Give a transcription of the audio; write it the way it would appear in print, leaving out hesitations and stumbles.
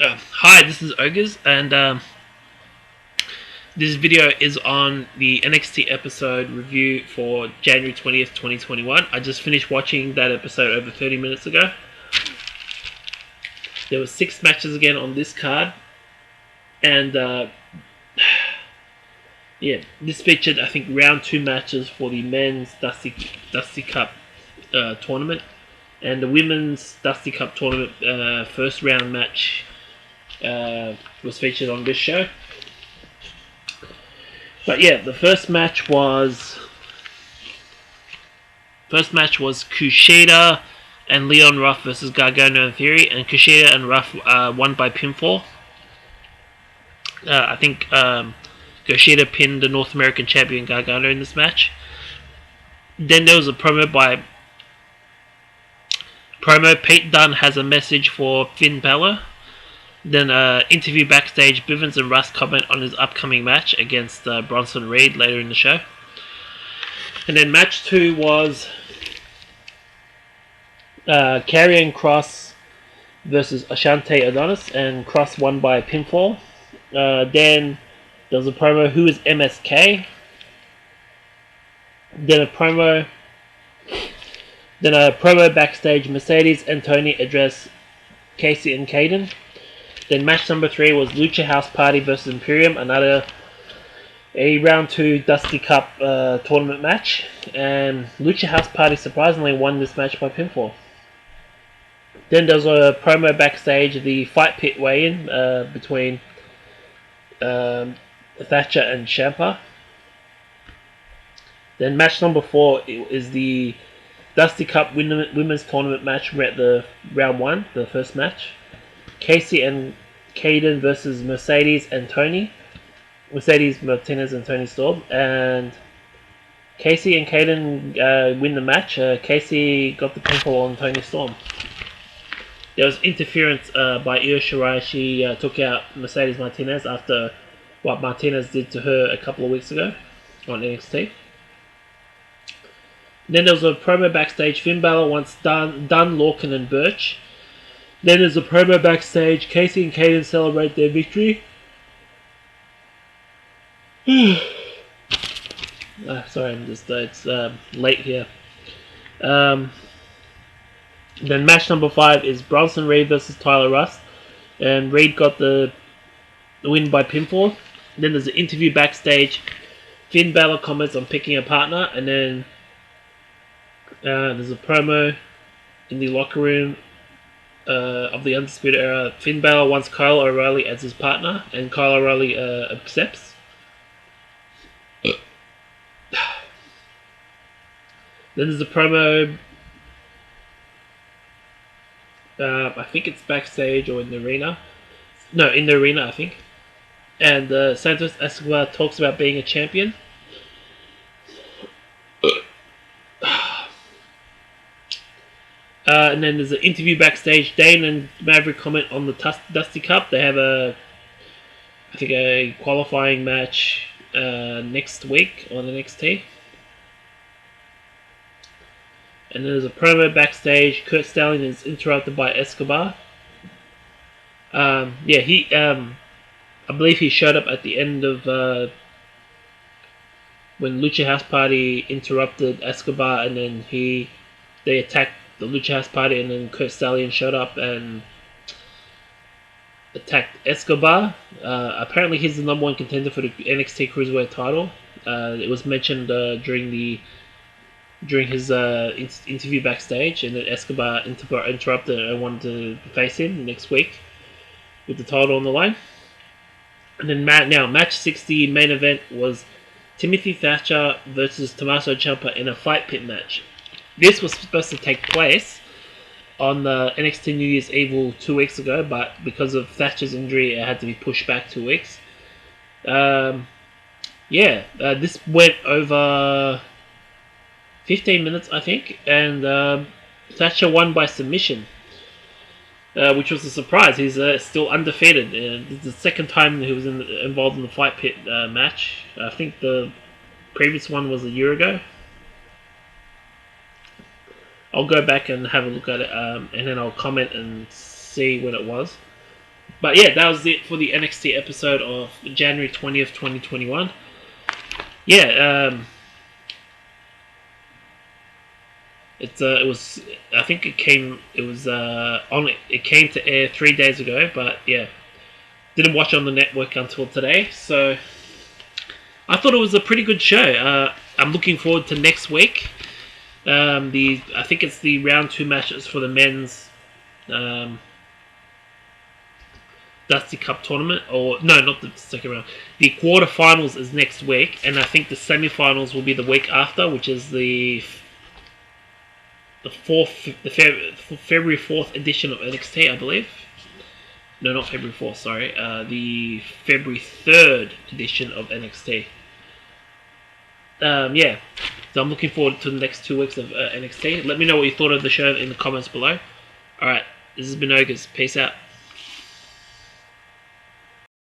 Hi, this is Ogres, and this video is on the NXT-Episode review for January 20th, 2021. I just finished watching that episode over 30 minutes ago. There were 6 matches again on this card, and yeah, this featured, I think, round 2 matches for the men's Dusty Cup tournament, and the women's Dusty Cup tournament first round match was featured on this show. But yeah, the first match was Kushida and Leon Ruff versus Gargano and Theory, and Kushida and Ruff won by pinfall. I think Kushida pinned the North American champion Gargano in this match. Then there was a promo Pete Dunne has a message for Finn Balor. Then interview backstage, Bivens and Russ comment on his upcoming match against Bronson Reed later in the show. And then match 2 was Karrion Kross versus Ashante Adonis, and Kross won by pinfall. Then there was a promo, who is MSK? Then a promo backstage, Mercedes and Tony address Casey and Caden. Then match number 3 was Lucha House Party versus Imperium, a round 2 Dusty Cup tournament match, and Lucha House Party surprisingly won this match by pinfall. Then there was a promo backstage, the Fight Pit weigh-in between Thatcher and Ciampa. Then match number 4 is the Dusty Cup women's tournament match, the round 1, the first match. Casey and Caden versus Mercedes Martinez and Tony Storm, and Casey and Caden win the match. Casey got the pinfall on Tony Storm. There was interference by Io Shirai. She took out Mercedes Martinez after what Martinez did to her a couple of weeks ago on NXT. Then there was a promo backstage, Finn Balor wants Dunn, Lorcan and Birch. Then there's a promo backstage, Casey and Caden celebrate their victory. Sorry, I'm just it's late here. Then match number 5 is Bronson Reed versus Tyler Rust, and Reed got the win by pinfall. Then there's an interview backstage, Finn Balor comments on picking a partner, and then there's a promo in the locker room of the Undisputed Era. Finn Balor wants Kyle O'Reilly as his partner, and Kyle O'Reilly accepts. Then there's a promo, I think it's backstage or in the arena. No, in the arena, I think. And Santos Escobar talks about being a champion. And then there's an interview backstage. Dane and Maverick comment on the Dusty Cup. They have a qualifying match next week on NXT. And then there's a promo backstage. Kurt Stallion is interrupted by Escobar. I believe he showed up at the end of when Lucha House Party interrupted Escobar, and then they attacked the Lucha House Party, and then Kurt Stallion showed up and attacked Escobar. Apparently he's the number 1 contender for the NXT Cruiserweight title. It was mentioned during his interview backstage, and then Escobar interrupted and wanted to face him next week with the title on the line. And then match 60 main event was Timothy Thatcher versus Tommaso Ciampa in a fight pit match. This was supposed to take place on the NXT New Year's Eve 2 weeks ago, but because of Thatcher's injury, it had to be pushed back 2 weeks. This went over 15 minutes, I think, and Thatcher won by submission, which was a surprise. He's still undefeated. It's the second time he was involved in the fight pit match. I think the previous one was a year ago. I'll go back and have a look at it, and then I'll comment and see when it was. But yeah, that was it for the NXT episode of January 20th, 2021. Yeah, it was. I think it came. It was on. It came to air 3 days ago, but yeah, didn't watch it on the network until today. So I thought it was a pretty good show. I'm looking forward to next week. I think it's the round 2 matches for the men's Dusty Cup tournament, or no, not the second round. The quarterfinals is next week, and I think the semifinals will be the week after, which is the February 4th edition of NXT, I believe. No, not February 4th. Sorry, the February 3rd edition of NXT. Yeah, so I'm looking forward to the next 2 weeks of NXT. Let me know what you thought of the show in the comments below. Alright, this has been Ogres. Peace out.